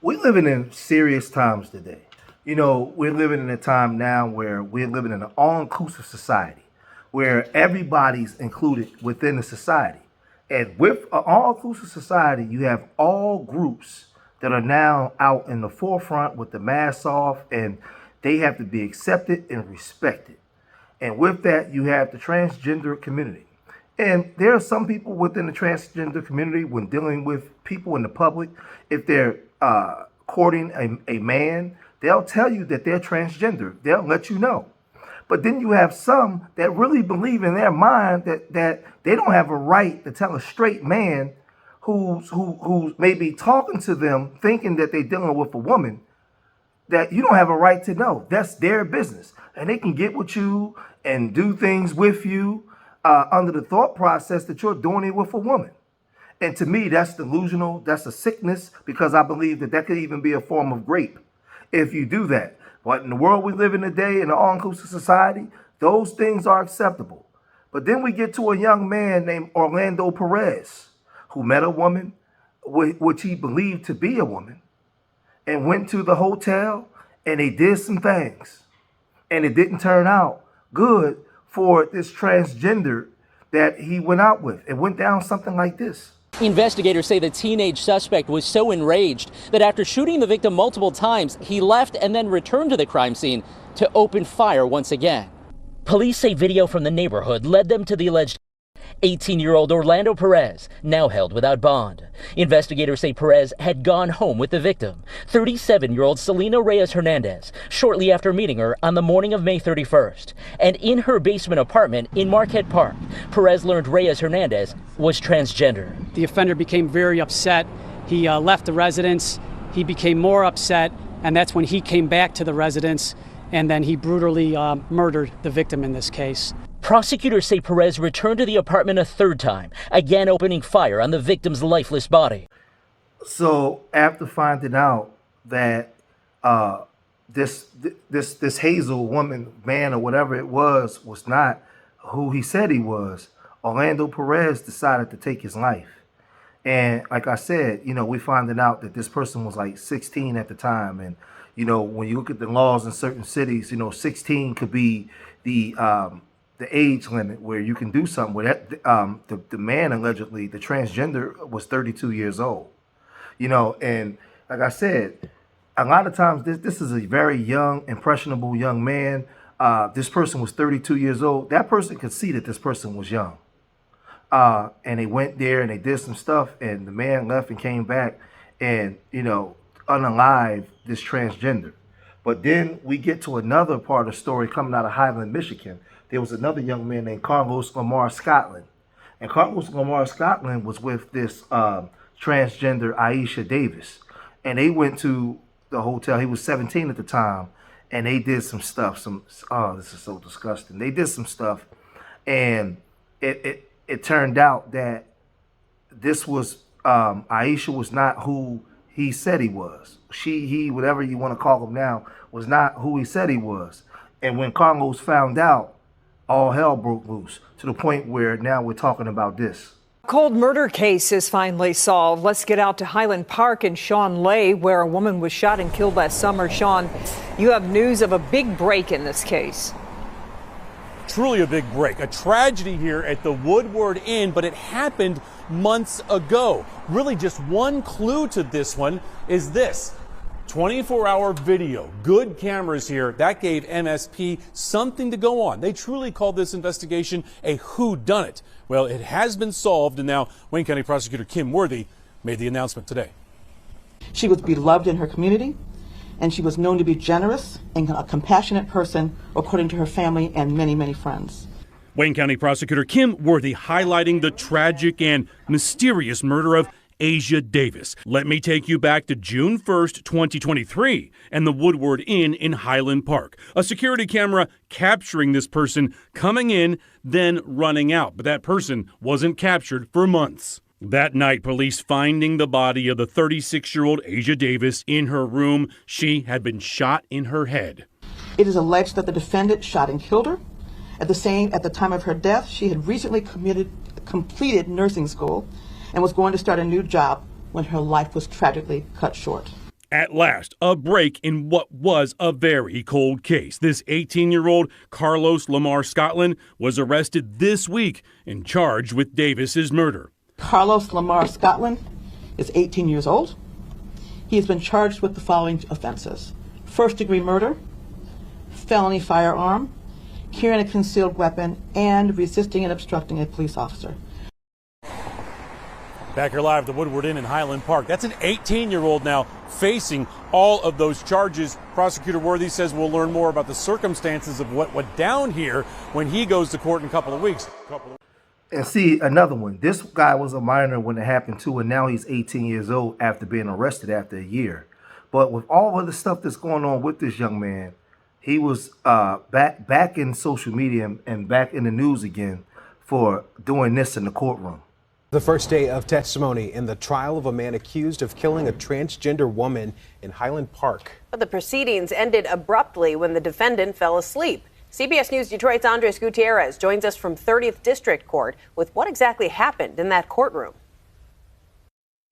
We're living in serious times today. You know, we're living in a time now where we're living in an all-inclusive society where everybody's included within the society. And with an all-inclusive society, you have all groups that are now out in the forefront with the masks off, and they have to be accepted and respected. And with that, you have the transgender community. And there are some people within the transgender community, when dealing with people in the public, if they're courting a man, they'll tell you that they're transgender. They'll let you know. But then you have some that really believe in their mind that they don't have a right to tell a straight man who's maybe talking to them, thinking that they're dealing with a woman, that you don't have a right to know. That's their business. And they can get with you and do things with you under the thought process that you're doing it with a woman. And to me, that's delusional. That's a sickness, because I believe that could even be a form of rape if you do that. But in the world we live in today, in an all-inclusive society, those things are acceptable. But then we get to a young man named Orlando Perez, who met a woman, which he believed to be a woman, and went to the hotel, and they did some things. And it didn't turn out good for this transgender that he went out with. It went down something like this. Investigators say the teenage suspect was so enraged that after shooting the victim multiple times, he left and then returned to the crime scene to open fire once again. Police say video from the neighborhood led them to the alleged 18-year-old Orlando Perez, now held without bond. Investigators say Perez had gone home with the victim, 37-year-old Selena Reyes Hernandez, shortly after meeting her on the morning of May 31st. And in her basement apartment in Marquette Park, Perez learned Reyes Hernandez was transgender. The offender became very upset. He left the residence. He became more upset, and that's when he came back to the residence, and then he brutally murdered the victim in this case. Prosecutors say Perez returned to the apartment a third time, again opening fire on the victim's lifeless body. So after finding out that this Hazel woman, man, or whatever it was not who he said he was, Orlando Perez decided to take his life. And like I said, you know, we finding out that this person was like 16 at the time. And, you know, when you look at the laws in certain cities, you know, 16 could be the age limit where you can do something with that. The man, allegedly, the transgender, was 32 years old. You know, and like I said, a lot of times this is a very young, impressionable young man. This person was 32 years old. That person could see that this person was young. And they went there and they did some stuff, and the man left and came back and, you know, unalived this transgender. But then we get to another part of the story coming out of Highland, Michigan. There was another young man named Carlos Lamar Scotland. And Carlos Lamar Scotland was with this transgender Aisha Davis. And they went to the hotel. He was 17 at the time. And they did some stuff. Oh, this is so disgusting. They did some stuff. And it turned out that this was, Aisha was not who he said he was. He, whatever you want to call him now, was not who he said he was. And when Carlos found out, all hell broke loose, to the point where now we're talking about this. Cold murder case is finally solved. Let's get out to Highland Park in Shawn Lay, where a woman was shot and killed last summer. Shawn, you have news of a big break in this case. Truly a big break. A tragedy here at the Woodward Inn, but it happened months ago. Really just one clue to this one is this. 24-hour video, good cameras here. That gave MSP something to go on. They truly called this investigation a whodunit. Well, it has been solved, and now Wayne County Prosecutor Kim Worthy made the announcement today. She was beloved in her community, and she was known to be generous and a compassionate person, according to her family and many, many friends. Wayne County Prosecutor Kim Worthy highlighting the tragic and mysterious murder of Asia Davis. Let me take you back to June 1st, 2023, and the Woodward Inn in Highland Park. A security camera capturing this person coming in, then running out. But that person wasn't captured for months. That night, police finding the body of the 36-year-old Asia Davis in her room. She had been shot in her head. It is alleged that the defendant shot and killed her. At the time of her death, she had recently completed nursing school and was going to start a new job when her life was tragically cut short. At last, a break in what was a very cold case. This 18-year-old Carlos Lamar Scotland was arrested this week and charged with Davis's murder. Carlos Lamar Scotland is 18 years old. He has been charged with the following offenses: first-degree murder, felony firearm, carrying a concealed weapon, and resisting and obstructing a police officer. Back here live at the Woodward Inn in Highland Park. That's an 18-year-old now facing all of those charges. Prosecutor Worthy says we'll learn more about the circumstances of what went down here when he goes to court in a couple of weeks. And see, another one. This guy was a minor when it happened too, and now he's 18 years old after being arrested after a year. But with all of the stuff that's going on with this young man, he was back in social media and back in the news again for doing this in the courtroom. The first day of testimony in the trial of a man accused of killing a transgender woman in Highland Park. But the proceedings ended abruptly when the defendant fell asleep. CBS News Detroit's Andres Gutierrez joins us from 30th District Court with what exactly happened in that courtroom.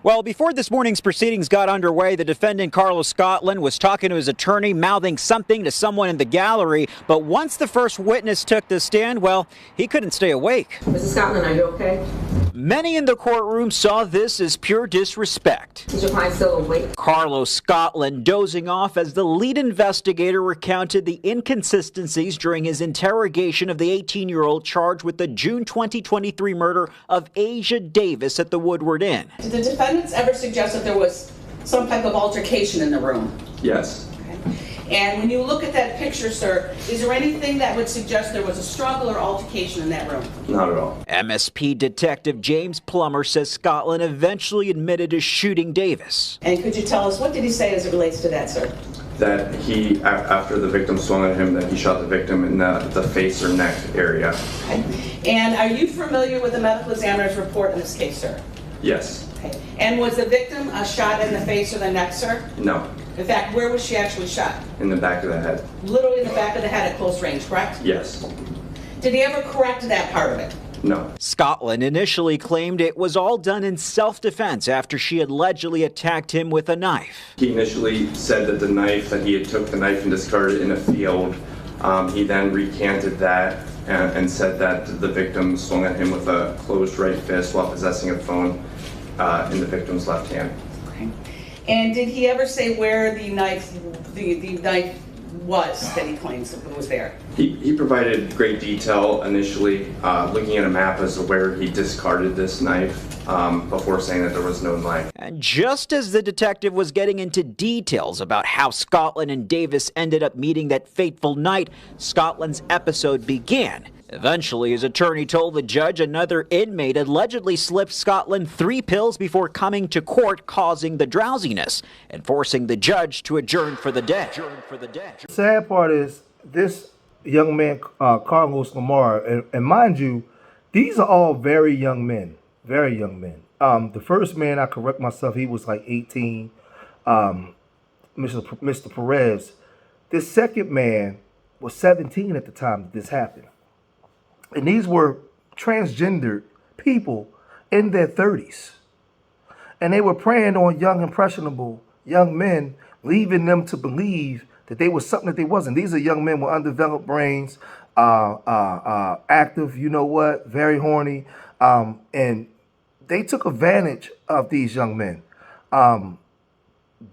Well, before this morning's proceedings got underway, the defendant, Carlos Scotland, was talking to his attorney, mouthing something to someone in the gallery. But once the first witness took the stand, well, he couldn't stay awake. Mrs. Scotland, are you okay? Many in the courtroom saw this as pure disrespect. Is your client still awake? Carlos Scotland dozing off as the lead investigator recounted the inconsistencies during his interrogation of the 18-year-old charged with the June 2023 murder of Asia Davis at the Woodward Inn. Did the defendants ever suggest that there was some type of altercation in the room? Yes. And when you look at that picture, sir, is there anything that would suggest there was a struggle or altercation in that room? Not at all. MSP Detective James Plummer says Scotland eventually admitted to shooting Davis. And could you tell us, what did he say as it relates to that, sir? That he, after the victim swung at him, that he shot the victim in the face or neck area. Okay. And are you familiar with the medical examiner's report in this case, sir? Yes. Okay. And was the victim shot in the face or the neck, sir? No. In fact, where was she actually shot? In the back of the head. Literally in the back of the head at close range, correct? Yes. Did he ever correct that part of it? No. Scotland initially claimed it was all done in self-defense after she allegedly attacked him with a knife. He initially said that he had took the knife and discarded it in a field. He then recanted that and said that the victim swung at him with a closed right fist while possessing a phone in the victim's left hand. Okay. And did he ever say where the knife was that he claims was there? He provided great detail initially, looking at a map as to where he discarded this knife before saying that there was no knife. And just as the detective was getting into details about how Scotland and Davis ended up meeting that fateful night, Scotland's episode began. Eventually, his attorney told the judge another inmate allegedly slipped Scotland 3 pills before coming to court, causing the drowsiness and forcing the judge to adjourn for the day. The sad part is this young man, Carlos Lamar, and mind you, these are all very young men, very young men. The first man, I correct myself, he was like 18, Mr. Perez. This second man was 17 at the time that this happened. And these were transgendered people in their 30s. And they were preying on young, impressionable young men, leaving them to believe that they were something that they wasn't. These are young men with undeveloped brains, active, you know what, very horny. And they took advantage of these young men.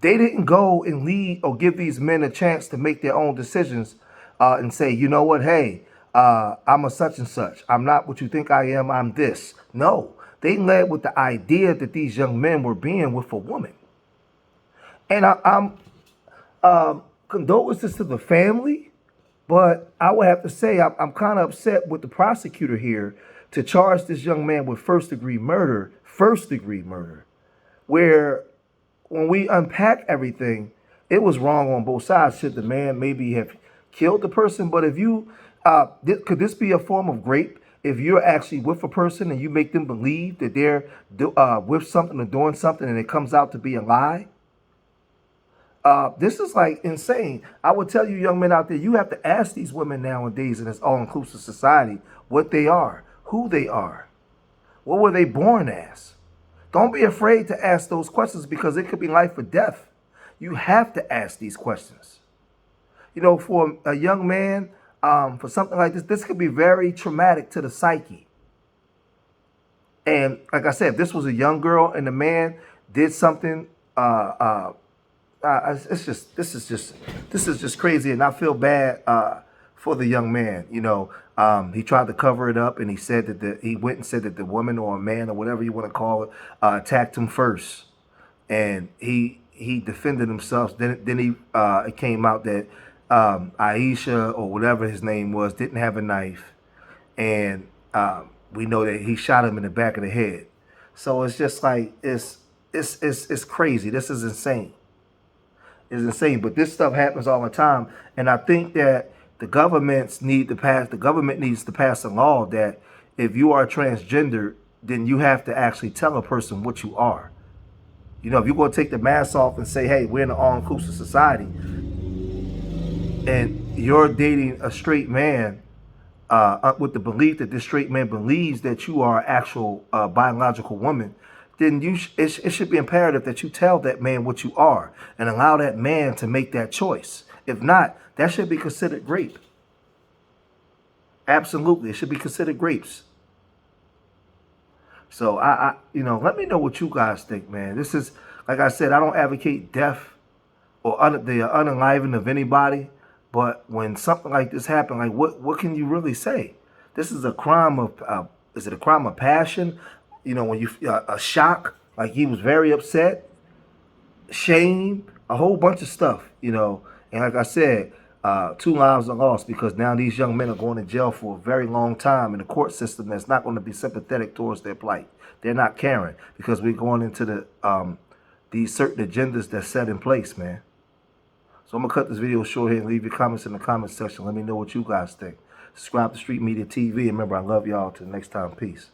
They didn't go and lead or give these men a chance to make their own decisions and say, you know what, hey, I'm a such and such. I'm not what you think I am. I'm this. No, they led with the idea that these young men were being with a woman. And I'm condolences to the family, but I would have to say I'm kind of upset with the prosecutor here to charge this young man with first degree murder, where when we unpack everything, it was wrong on both sides. Should the man maybe have killed the person? But if you could this be a form of rape if you're actually with a person and you make them believe that they're with something or doing something and it comes out to be a lie? This is like insane. I would tell you young men out there, you have to ask these women nowadays in this all-inclusive society what they are, who they are, what were they born as. Don't be afraid to ask those questions because it could be life or death. You have to ask these questions. You know, for a young man, for something like this could be very traumatic to the psyche. And like I said, if this was a young girl and the man did something, this is just crazy, and I feel bad for the young man. You know, he tried to cover it up, and he said that he went and said that the woman or a man or whatever you want to call it attacked him first, and he defended himself. Then he it came out that Aisha or whatever his name was didn't have a knife, and we know that he shot him in the back of the head. So it's just like it's crazy. This is insane. It's insane. But this stuff happens all the time, and I think that the government needs to pass a law that if you are transgender, then you have to actually tell a person what you are. You know, if you're going to take the mask off and say, hey, we're in an all-inclusive society, and you're dating a straight man with the belief that this straight man believes that you are an actual biological woman, then it should be imperative that you tell that man what you are and allow that man to make that choice. If not, that should be considered rape. Absolutely, it should be considered rapes. So let me know what you guys think, man. This is, like I said, I don't advocate death or the unaliving of anybody, but when something like this happens, like what can you really say? This is a crime of is it a crime of passion? You know, when you a shock, like he was very upset, shame, a whole bunch of stuff, you know. And like I said, 2 lives are lost because now these young men are going to jail for a very long time in a court system that's not going to be sympathetic towards their plight. They're not caring because we're going into these certain agendas that's set in place, man. So I'm going to cut this video short here and leave your comments in the comment section. Let me know what you guys think. Subscribe to Street Media TV. And remember, I love y'all. Till next time. Peace.